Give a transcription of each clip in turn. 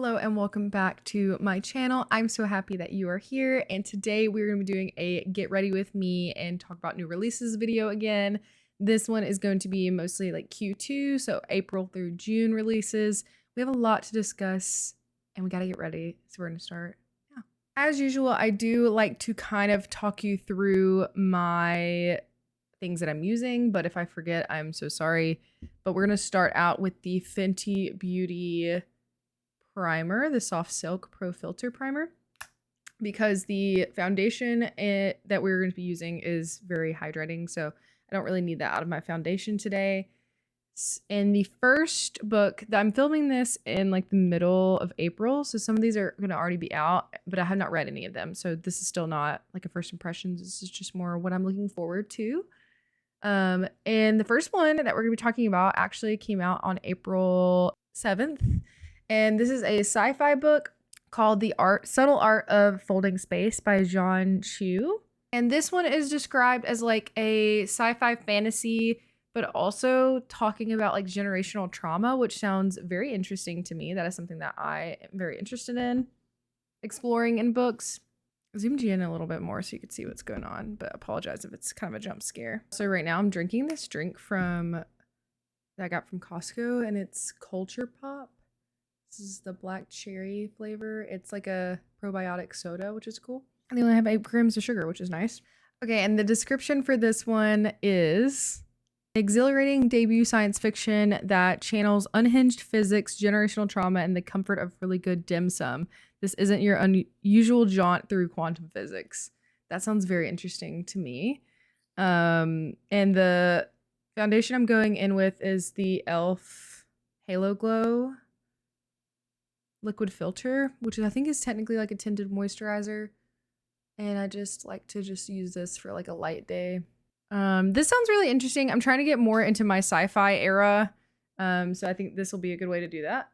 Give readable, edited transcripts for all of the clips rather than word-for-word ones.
Hello and welcome back to my channel. I'm so happy that you are here, and today we're going to be doing a get ready with me and talk about new releases video again. This one is going to be mostly like Q2, so April through June releases. We have a lot to discuss and we got to get ready, so we're going to start. As usual, I do like to kind of talk you through my things that I'm using, but if I forget, I'm so sorry. But we're going to start out with the Fenty Beauty primer, the Soft Silk Pro Filter Primer, because the foundation that we're going to be using is very hydrating, so I don't really need that out of my foundation today. In the first book, I'm filming this in like the middle of April, so some of these are going to already be out, but I have not read any of them, so this is still not like a first impressions. This is just more what I'm looking forward to. And the first one that we're going to be talking about actually came out on April 7th. And this is a sci-fi book called The Subtle Art of Folding Space by John Chu. And this one is described as like a sci-fi fantasy, but also talking about like generational trauma, which sounds very interesting to me. That is something that I am very interested in exploring in books. I zoomed you in a little bit more so you could see what's going on, but apologize if it's kind of a jump scare. So right now I'm drinking this drink that I got from Costco, and it's Culture Pop. This is the black cherry flavor. It's like a probiotic soda, which is cool. And they only have 8 grams of sugar, which is nice. Okay, and the description for this one is exhilarating debut science fiction that channels unhinged physics, generational trauma, and the comfort of really good dim sum. This isn't your unusual jaunt through quantum physics. That sounds very interesting to me. And the foundation I'm going in with is the e.l.f. Halo Glow liquid filter, which I think is technically like a tinted moisturizer, and I just like to use this for like a light day. This sounds really interesting. I'm trying to get more into my sci-fi era, so I think this will be a good way to do that.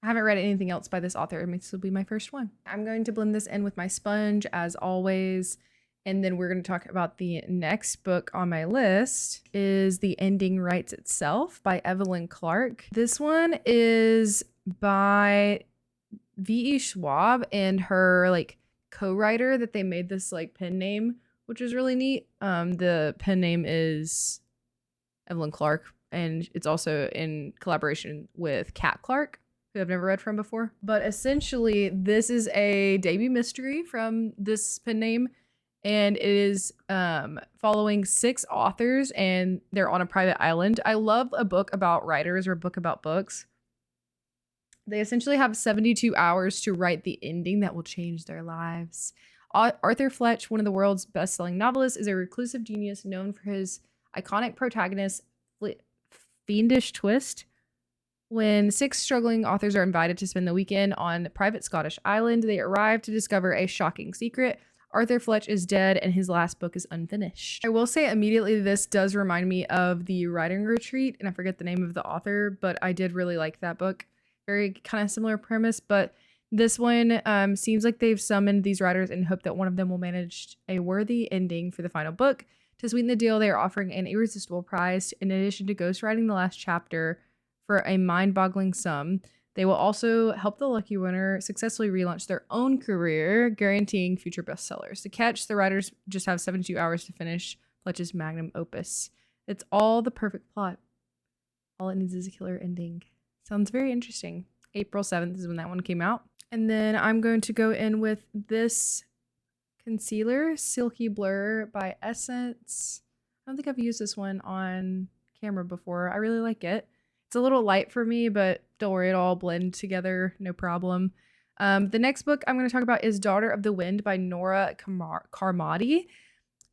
I haven't read anything else by this author. This will be my first one. I'm going to blend this in with my sponge as always, and then we're going to talk about the next book on my list is The Ending Writes Itself by Evelyn Clark. This one is by V.E. Schwab and her like co-writer that they made this like pen name, which is really neat. The pen name is Evelyn Clark, and it's also in collaboration with Kat Clark, who I've never read from before. But essentially, this is a debut mystery from this pen name, and it is following 6 authors, and they're on a private island. I love a book about writers or a book about books. They essentially have 72 hours to write the ending that will change their lives. Arthur Fletch, one of the world's best-selling novelists, is a reclusive genius known for his iconic protagonist's fiendish twist. When 6 struggling authors are invited to spend the weekend on a private Scottish island, they arrive to discover a shocking secret. Arthur Fletch is dead and his last book is unfinished. I will say immediately this does remind me of The Writing Retreat, and I forget the name of the author, but I did really like that book. Very kind of similar premise, but this one seems like they've summoned these writers in hope that one of them will manage a worthy ending for the final book. To sweeten the deal, they are offering an irresistible prize in addition to ghostwriting the last chapter for a mind-boggling sum. They will also help the lucky winner successfully relaunch their own career, guaranteeing future bestsellers. To catch, the writers just have 72 hours to finish Fletch's magnum opus. It's all the perfect plot. All it needs is a killer ending. Sounds very interesting. April 7th is when that one came out. And then I'm going to go in with this concealer, Silky Blur by Essence. I don't think I've used this one on camera before. I really like it. It's a little light for me, but don't worry, it'll all blend together, no problem. The next book I'm going to talk about is Daughter of the Wind by Nora Carmody.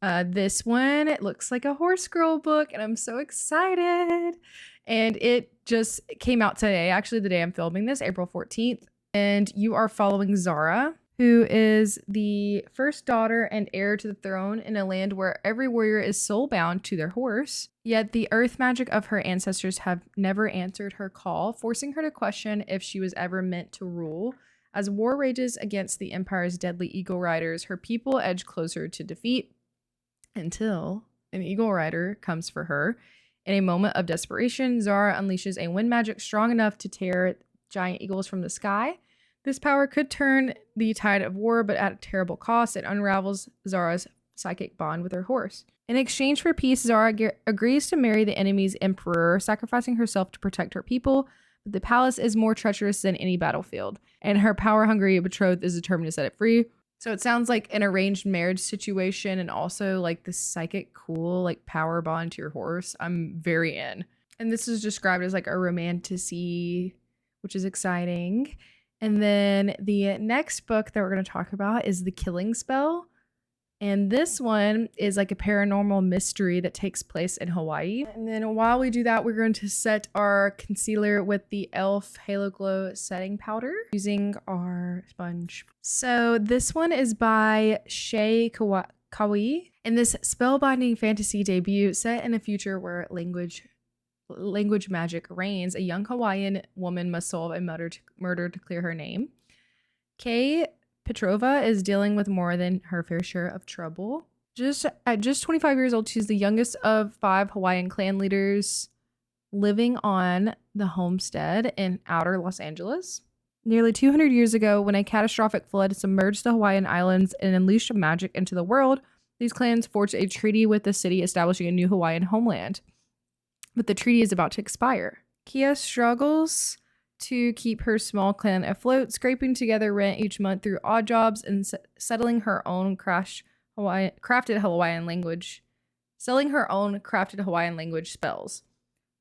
This one, it looks like a horse girl book, and I'm so excited. And it just came out today, actually the day I'm filming this, April 14th. And you are following Zara, who is the first daughter and heir to the throne in a land where every warrior is soul-bound to their horse. Yet the earth magic of her ancestors have never answered her call, forcing her to question if she was ever meant to rule. As war rages against the Empire's deadly eagle riders, her people edge closer to defeat until an eagle rider comes for her. In a moment of desperation, Zara unleashes a wind magic strong enough to tear giant eagles from the sky. This power could turn the tide of war, but at a terrible cost. It unravels Zara's psychic bond with her horse. In exchange for peace, Zara agrees to marry the enemy's emperor, sacrificing herself to protect her people. But the palace is more treacherous than any battlefield, and her power-hungry betrothed is determined to set it free. So it sounds like an arranged marriage situation, and also like this psychic cool like power bond to your horse. I'm very in. And this is described as like a romantasy, which is exciting. And then the next book that we're going to talk about is The Killing Spell. And this one is like a paranormal mystery that takes place in Hawaii. And then while we do that, we're going to set our concealer with the e.l.f. Halo Glow setting powder using our sponge. So this one is by Shea Kawi. In this spellbinding fantasy debut set in a future where language magic reigns, a young Hawaiian woman must solve a murder to clear her name. Kay Petrova is dealing with more than her fair share of trouble. At just 25 years old, she's the youngest of 5 Hawaiian clan leaders living on the homestead in outer Los Angeles. Nearly 200 years ago, when a catastrophic flood submerged the Hawaiian Islands and unleashed magic into the world, these clans forged a treaty with the city, establishing a new Hawaiian homeland. But the treaty is about to expire. Kia struggles to keep her small clan afloat, scraping together rent each month through odd jobs and settling her own crafted Hawaiian language spells.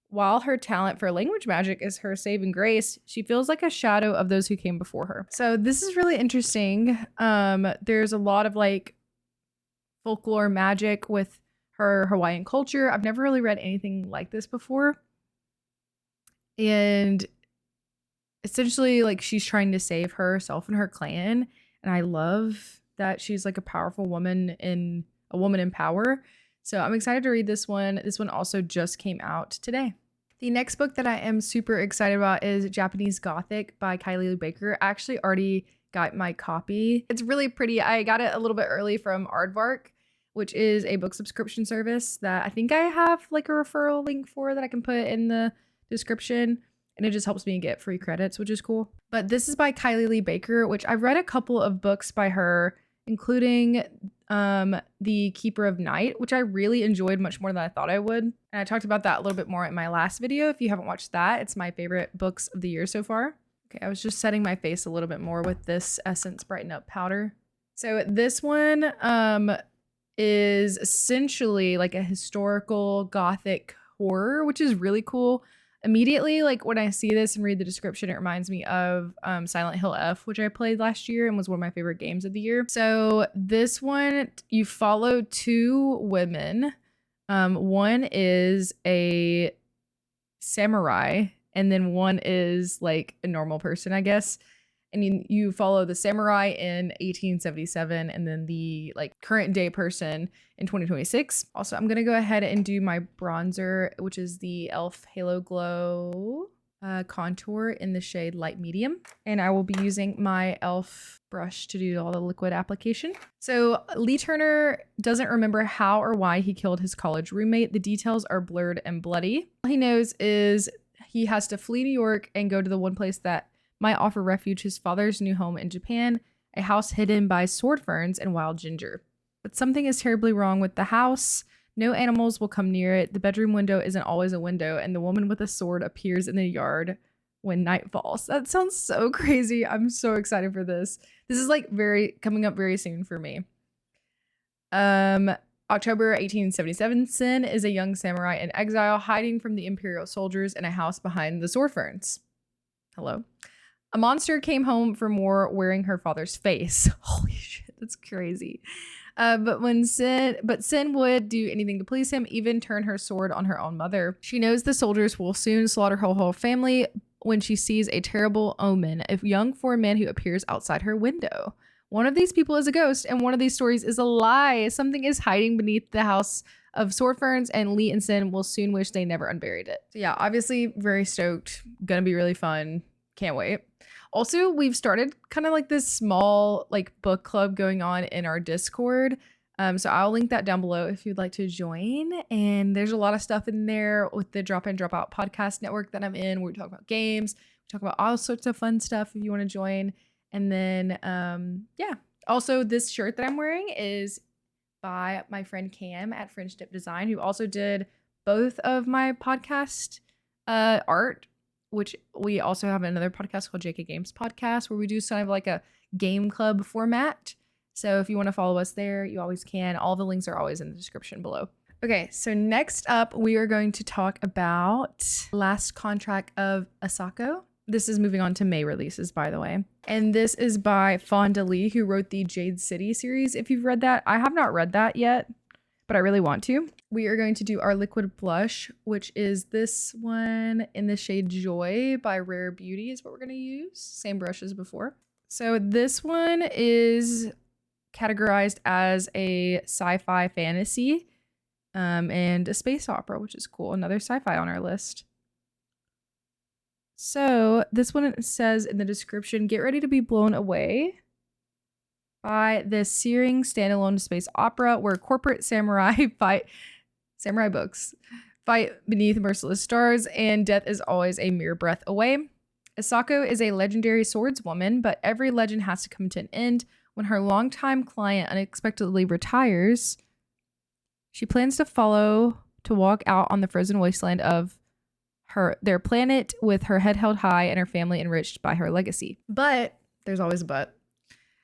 While her talent for language magic is her saving grace, she feels like a shadow of those who came before her. So this is really interesting. There's a lot of like folklore magic with her Hawaiian culture. I've never really read anything like this before. And essentially, like, she's trying to save herself and her clan. And I love that she's like a powerful woman in power. So I'm excited to read this one. This one also just came out today. The next book that I am super excited about is Japanese Gothic by Kylie Baker. I actually already got my copy. It's really pretty. I got it a little bit early from Aardvark, which is a book subscription service that I think I have like a referral link for that I can put in the description. And it just helps me get free credits, which is cool. But this is by Kylie Baker, which I've read a couple of books by her, including The Keeper of Night, which I really enjoyed much more than I thought I would. And I talked about that a little bit more in my last video. If you haven't watched that, it's my favorite books of the year so far. Okay, I was just setting my face a little bit more with this Essence Brighten Up powder. So this one is essentially like a historical gothic horror, which is really cool. Immediately, like when I see this and read the description, it reminds me of Silent Hill F, which I played last year and was one of my favorite games of the year. So this one, you follow 2 women. One is a samurai, and then one is like a normal person, I guess. And you follow the samurai in 1877 and then the like current day person in 2026. Also, I'm going to go ahead and do my bronzer, which is the e.l.f. Halo Glow contour in the shade Light Medium. And I will be using my e.l.f. brush to do all the liquid application. So Lee Turner doesn't remember how or why he killed his college roommate. The details are blurred and bloody. All he knows is he has to flee New York and go to the one place that might offer refuge, his father's new home in Japan, a house hidden by sword ferns and wild ginger. But something is terribly wrong with the house. No animals will come near it. The bedroom window isn't always a window, and the woman with a sword appears in the yard when night falls. That sounds so crazy. I'm so excited for this. This is like coming up very soon for me. October 1877, Sin is a young samurai in exile, hiding from the imperial soldiers in a house behind the sword ferns. Hello. A monster came home from war wearing her father's face. Holy shit, that's crazy. But Sin would do anything to please him, even turn her sword on her own mother. She knows the soldiers will soon slaughter her whole family when she sees a terrible omen, a young foreign man who appears outside her window. One of these people is a ghost, and one of these stories is a lie. Something is hiding beneath the house of sword ferns, and Lee and Sin will soon wish they never unburied it. So yeah, obviously very stoked. Gonna be really fun. Can't wait. Also, we've started kind of like this small like book club going on in our Discord. So I'll link that down below if you'd like to join. And there's a lot of stuff in there with the Drop In Drop Out podcast network that I'm in, where we talk about games, we talk about all sorts of fun stuff if you want to join. And then, yeah. Also, this shirt that I'm wearing is by my friend Cam at French Dip Design, who also did both of my podcast art, which we also have another podcast called JK Games Podcast, where we do kind of like a game club format. So if you want to follow us there, you always can. All the links are always in the description below. Okay, so next up, we are going to talk about Last Contract of Asako. This is moving on to May releases, by the way. And this is by Fonda Lee, who wrote the Jade City series. If you've read that, I have not read that yet, but I really want to. We are going to do our liquid blush, which is this one in the shade Joy by Rare Beauty is what we're going to use. Same brush as before. So this one is categorized as a sci-fi fantasy and a space opera, which is cool. Another sci-fi on our list. So this one says in the description, get ready to be blown away by this searing standalone space opera where corporate samurai books fight beneath merciless stars and death is always a mere breath away. Asako is a legendary swordswoman, but every legend has to come to an end. When her longtime client unexpectedly retires, she plans to walk out on the frozen wasteland of their planet with her head held high and her family enriched by her legacy. But there's always a but.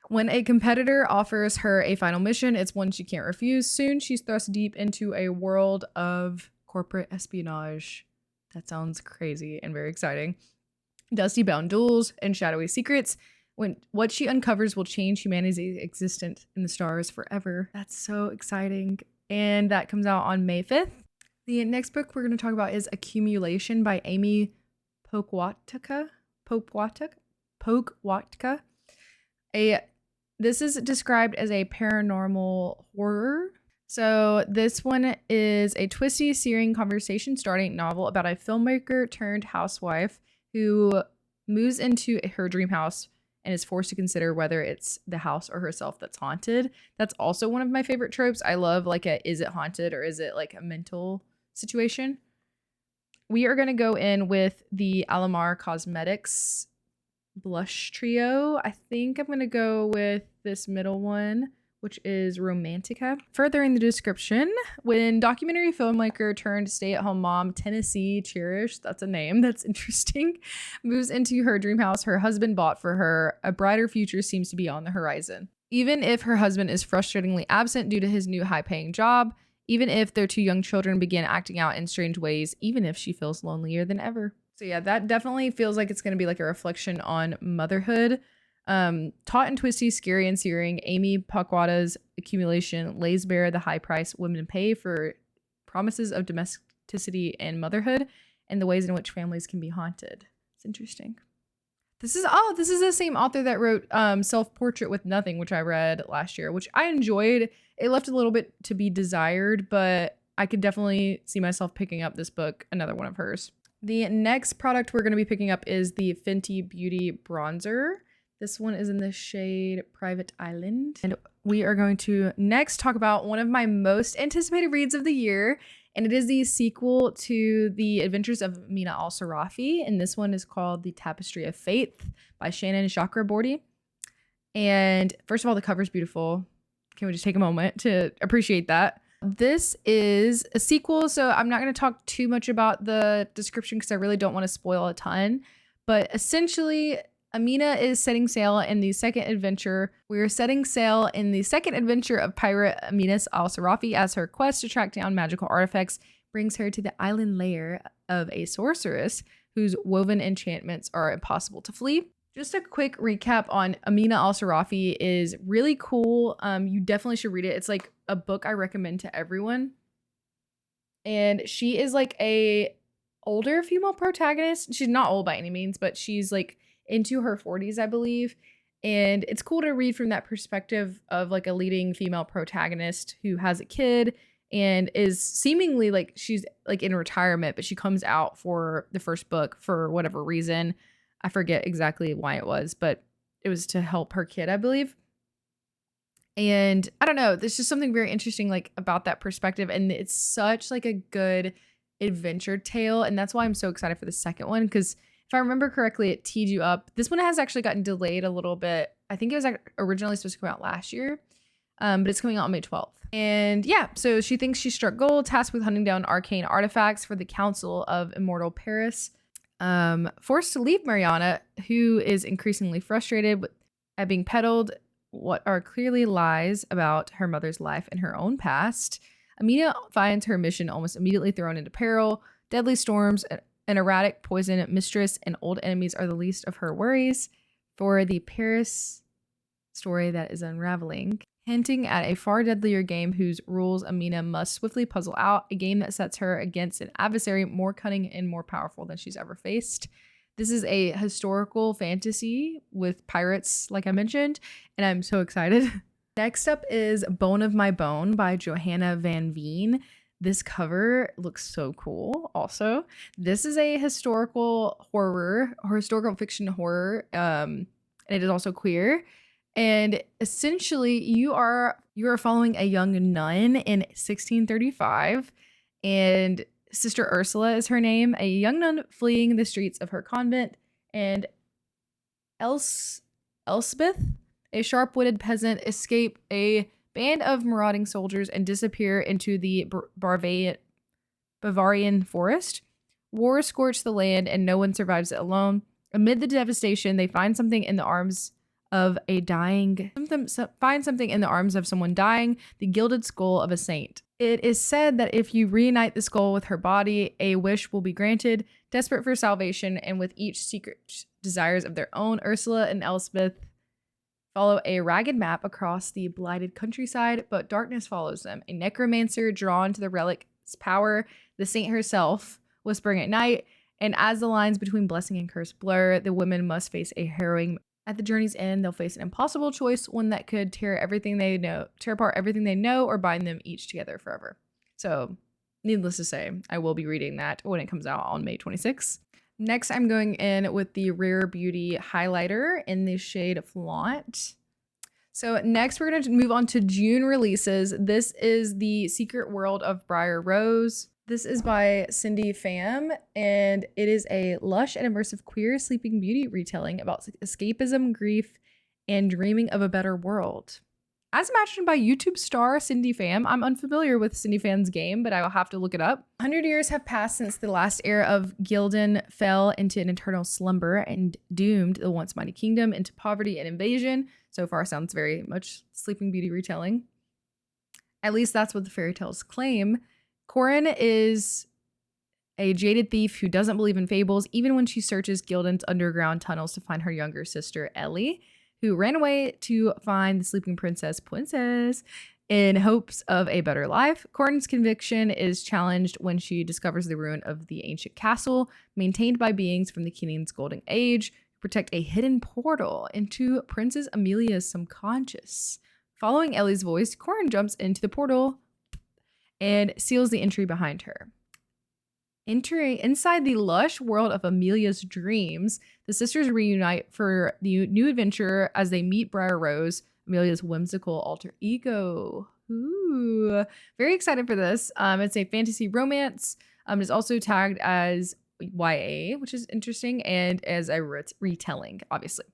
When a competitor offers her a final mission, it's one she can't refuse. Soon she's thrust deep into a world of corporate espionage. That sounds crazy and very exciting. Dusty-bound duels and shadowy secrets. When what she uncovers will change humanity's existence in the stars forever. That's so exciting. And that comes out on May 5th. The next book we're going to talk about is Accumulation by Amy Pokwatka. This is described as a paranormal horror. So this one is a twisty, searing conversation-starting novel about a filmmaker turned housewife who moves into her dream house and is forced to consider whether it's the house or herself that's haunted. That's also one of my favorite tropes. I love like is it haunted or is it like a mental situation? We are going to go in with the Alamar Cosmetics blush trio. I think I'm going to go with this middle one, which is Romantica. Further in the description, when documentary filmmaker turned stay-at-home mom Tennessee Cherish, that's a name, that's interesting, moves into her dream house her husband bought for her, a brighter future seems to be on the horizon. Even if her husband is frustratingly absent due to his new high-paying job, even if their two young children begin acting out in strange ways, even if she feels lonelier than ever. So yeah, that definitely feels like it's going to be like a reflection on motherhood. Taut and twisty, scary and searing, Amy Pakwata's Accumulation lays bare the high price women pay for promises of domesticity and motherhood and the ways in which families can be haunted. It's interesting. This is the same author that wrote Self-Portrait with Nothing, which I read last year, which I enjoyed. It left a little bit to be desired, but I could definitely see myself picking up this book, another one of hers. The next product we're going to be picking up is the Fenty Beauty Bronzer. This one is in the shade Private Island. And we are going to next talk about one of my most anticipated reads of the year. And it is the sequel to The Adventures of Amina al-Sarafi. And this one is called The Tapestry of Faith by Shannon Chakraborty. And first of all, the cover is beautiful. Can we just take a moment to appreciate that? This is a sequel, so I'm not going to talk too much about the description because I really don't want to spoil a ton. But essentially, Amina is setting sail in the second adventure. We are setting sail in the second adventure of pirate Amina al-Sarafi as her quest to track down magical artifacts brings her to the island lair of a sorceress whose woven enchantments are impossible to flee. Just a quick recap on Amina al-Sarafi is really cool. You definitely should read it. It's like a book I recommend to everyone. And she is like a older female protagonist. She's not old by any means, but she's like into her 40s, I believe. And it's cool to read from that perspective of like a leading female protagonist who has a kid and is seemingly like she's like in retirement, but she comes out for the first book for whatever reason. I forget exactly why it was, but it was to help her kid, I believe. And I don't know, there's just something very interesting like about that perspective. And it's such like a good adventure tale. And that's why I'm so excited for the second one, because If I remember correctly, it teed you up. This one has actually gotten delayed a little bit. I think it was originally supposed to come out last year, but it's coming out on May 12th. And yeah, so she thinks she struck gold, tasked with hunting down arcane artifacts for the Council of Immortal Paris. Forced to leave Mariana, who is increasingly frustrated at being peddled what are clearly lies about her mother's life and her own past. Amina finds her mission almost immediately thrown into peril. Deadly storms, an erratic poison mistress, and old enemies are the least of her worries for the Paris story that is unraveling, hinting at a far deadlier game whose rules Amina must swiftly puzzle out, a game that sets her against an adversary more cunning and more powerful than she's ever faced. This is a historical fantasy with pirates, like I mentioned, and I'm so excited. Next up is Bone of My Bone by Johanna Van Veen. This cover looks so cool. Also, this is a historical fiction horror, and it is also queer. And essentially, you are following a young nun in 1635, and Sister Ursula is her name, a young nun fleeing the streets of her convent, and Elspeth, a sharp-witted peasant, escape a band of marauding soldiers and disappear into the Bavarian forest. War scorched the land, and no one survives it alone. Amid the devastation, they find something in the arms of someone dying, the gilded skull of a saint. It is said that if you reunite the skull with her body, a wish will be granted. Desperate for salvation and with each secret desires of their own, Ursula and Elspeth follow a ragged map across the blighted countryside, but darkness follows them. A necromancer drawn to the relic's power, the saint herself, whispering at night, and as the lines between blessing and curse blur, the women must face a harrowing. At the journey's end, they'll face an impossible choice, one that could tear apart everything they know, or bind them each together forever. So, needless to say, I will be reading that when it comes out on May 26th. Next, I'm going in with the Rare Beauty highlighter in the shade Flaunt. So next, we're going to move on to June releases. This is The Secret World of Briar Rose. This is by Cindy Pham, and it is a lush and immersive queer Sleeping Beauty retelling about escapism, grief, and dreaming of a better world. As imagined by YouTube star Cindy Pham, I'm unfamiliar with Cindy Pham's game, but I will have to look it up. 100 years have passed since the last heir of Gildan fell into an eternal slumber and doomed the once mighty kingdom into poverty and invasion. So far sounds very much Sleeping Beauty retelling. At least that's what the fairy tales claim. Corin is a jaded thief who doesn't believe in fables, even when she searches Gildan's underground tunnels to find her younger sister, Ellie, who ran away to find the sleeping princess in hopes of a better life. Corin's conviction is challenged when she discovers the ruin of the ancient castle, maintained by beings from the King's Golden Age, who protect a hidden portal into Princess Amelia's subconscious. Following Ellie's voice, Corin jumps into the portal and seals the entry behind her. Entering inside the lush world of Amelia's dreams, the sisters reunite for the new adventure as they meet Briar Rose, Amelia's whimsical alter ego. Ooh, very excited for this. It's a fantasy romance. It's also tagged as YA, which is interesting, and as a retelling, obviously.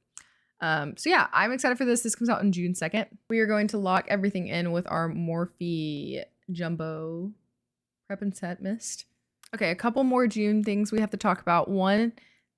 So yeah, I'm excited for this. This comes out on June 2nd. We are going to lock everything in with our Morphe Jumbo Prep and Set Mist. Okay, a couple more June things we have to talk about. One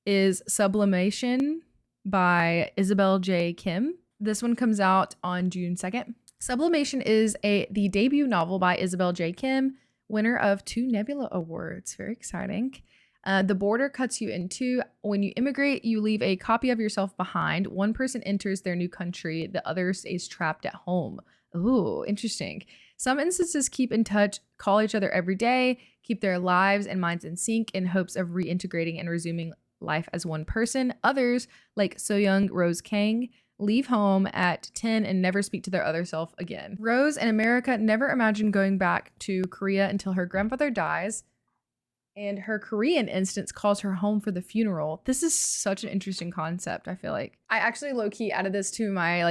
is Sublimation by Isabel J. Kim. This one comes out on June 2nd. Sublimation is the debut novel by Isabel J. Kim, winner of 2 Nebula Awards. Very exciting. The border cuts you in two. When you immigrate, you leave a copy of yourself behind. One person enters their new country, the other stays trapped at home. Ooh, interesting. Some instances keep in touch, call each other every day, keep their lives and minds in sync in hopes of reintegrating and resuming life as one person. Others, like So-young Rose Kang, leave home at 10 and never speak to their other self again. Rose in America never imagined going back to Korea until her grandfather dies, and her Korean instance calls her home for the funeral. This is such an interesting concept, I feel like. I actually low-key added this to my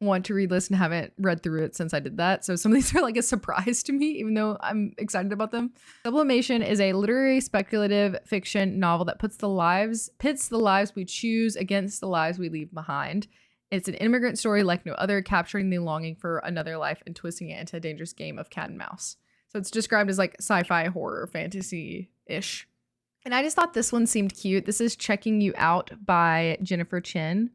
want to read this and haven't read through it since I did that. So some of these are like a surprise to me, even though I'm excited about them. Sublimation is a literary speculative fiction novel that pits the lives we choose against the lives we leave behind. It's an immigrant story like no other, capturing the longing for another life and twisting it into a dangerous game of cat and mouse. So it's described as like sci-fi horror fantasy-ish. And I just thought this one seemed cute. This is Checking You Out by Jennifer Chin.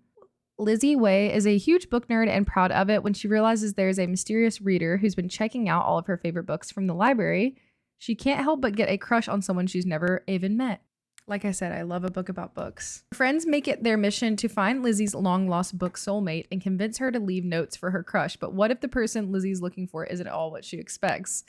Lizzie Wei is a huge book nerd and proud of it. When she realizes there's a mysterious reader who's been checking out all of her favorite books from the library, she can't help but get a crush on someone she's never even met. Like I said, I love a book about books. Friends make it their mission to find Lizzie's long-lost book soulmate and convince her to leave notes for her crush. But what if the person Lizzie's looking for isn't at all what she expects?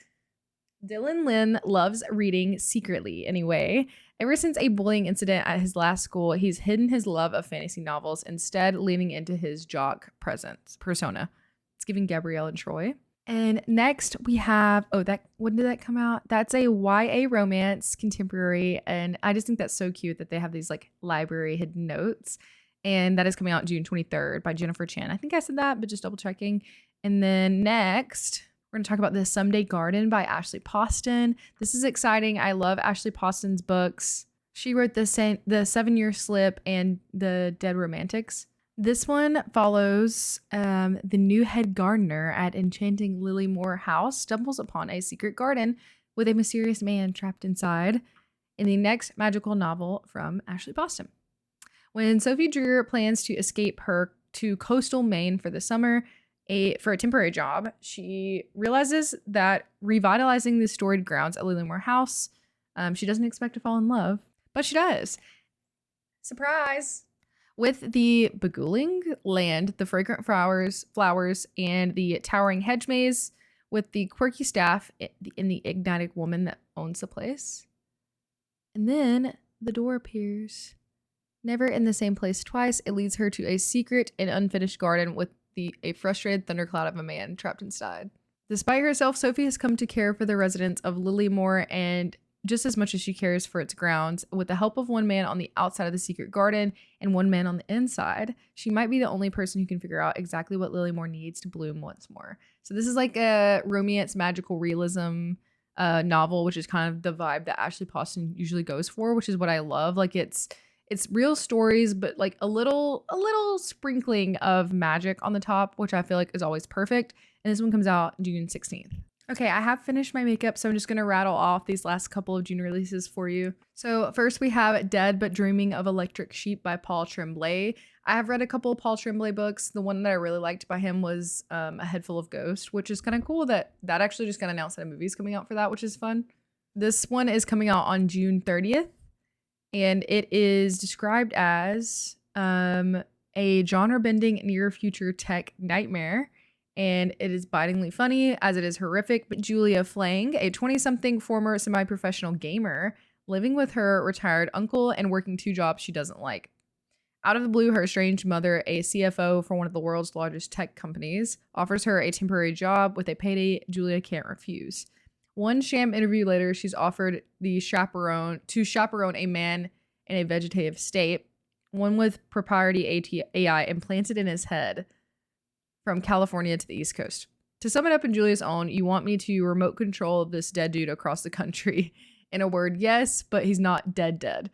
Dylan Lin loves reading secretly anyway. Ever since a bullying incident at his last school, he's hidden his love of fantasy novels, instead leaning into his jock persona. It's giving Gabrielle and Troy. And next we have, when did that come out? That's a YA romance contemporary. And I just think that's so cute that they have these like library hidden notes. And that is coming out June 23rd by Jennifer Chan. I think I said that, but just double checking. And then next, we're going to talk about The Someday Garden by Ashley Poston. This is exciting. I love Ashley Poston's books. She wrote the 7-Year Slip and The Dead Romantics. This one follows the new head gardener at enchanting Lilymore House stumbles upon a secret garden with a mysterious man trapped inside in the next magical novel from Ashley Poston. When Sophie Dreer plans to escape to coastal Maine for the summer for a temporary job, she realizes that revitalizing the storied grounds at Lilymore House, she doesn't expect to fall in love, but she does. Surprise! With the beguiling land, the fragrant flowers, and the towering hedge maze, with the quirky staff and the enigmatic woman that owns the place. And then the door appears. Never in the same place twice, it leads her to a secret and unfinished garden with a frustrated thundercloud of a man trapped inside. Despite herself, Sophie has come to care for the residents of Lilymore and just as much as she cares for its grounds. With the help of one man on the outside of the secret garden and one man on the inside, she might be the only person who can figure out exactly what Lilymore needs to bloom once more. So this is like a romance magical realism novel, which is kind of the vibe that Ashley Poston usually goes for, which is what I love. Like it's real stories, but like a little sprinkling of magic on the top, which I feel like is always perfect. And this one comes out June 16th. Okay, I have finished my makeup, so I'm just going to rattle off these last couple of June releases for you. So first we have Dead But Dreaming of Electric Sheep by Paul Tremblay. I have read a couple of Paul Tremblay books. The one that I really liked by him was A Head Full of Ghosts, which is kind of cool that actually just got announced that a movie's coming out for that, which is fun. This one is coming out on June 30th, and it is described as a genre-bending near-future tech nightmare. And it is bitingly funny as it is horrific. But Julia Flang, a 20-something former semi-professional gamer, living with her retired uncle and working 2 jobs she doesn't like. Out of the blue, her estranged mother, a CFO for one of the world's largest tech companies, offers her a temporary job with a payday Julia can't refuse. One sham interview later, she's offered to chaperone a man in a vegetative state, one with proprietary AI implanted in his head, from California to the East Coast. To sum it up in Julia's own, you want me to remote control this dead dude across the country. In a word, yes, but he's not dead.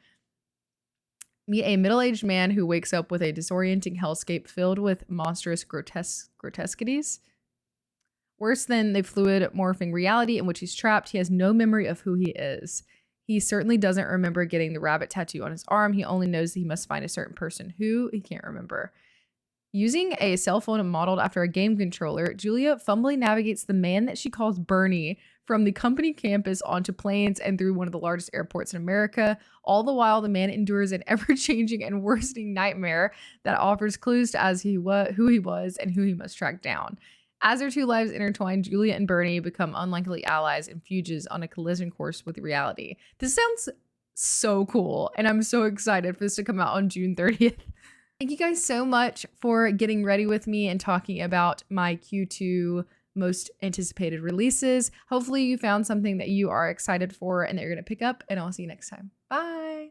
Meet a middle-aged man who wakes up with a disorienting hellscape filled with monstrous grotesquities. Worse than the fluid morphing reality in which he's trapped, he has no memory of who he is. He certainly doesn't remember getting the rabbit tattoo on his arm. He only knows that he must find a certain person who he can't remember. Using a cell phone modeled after a game controller, Julia fumbly navigates the man that she calls Bernie from the company campus onto planes and through one of the largest airports in America. All the while, the man endures an ever-changing and worsening nightmare that offers clues to who he was and who he must track down. As their 2 lives intertwine, Julia and Bernie become unlikely allies and fuges on a collision course with reality. This sounds so cool, and I'm so excited for this to come out on June 30th. Thank you guys so much for getting ready with me and talking about my Q2 most anticipated releases. Hopefully you found something that you are excited for and that you're going to pick up, and I'll see you next time. Bye.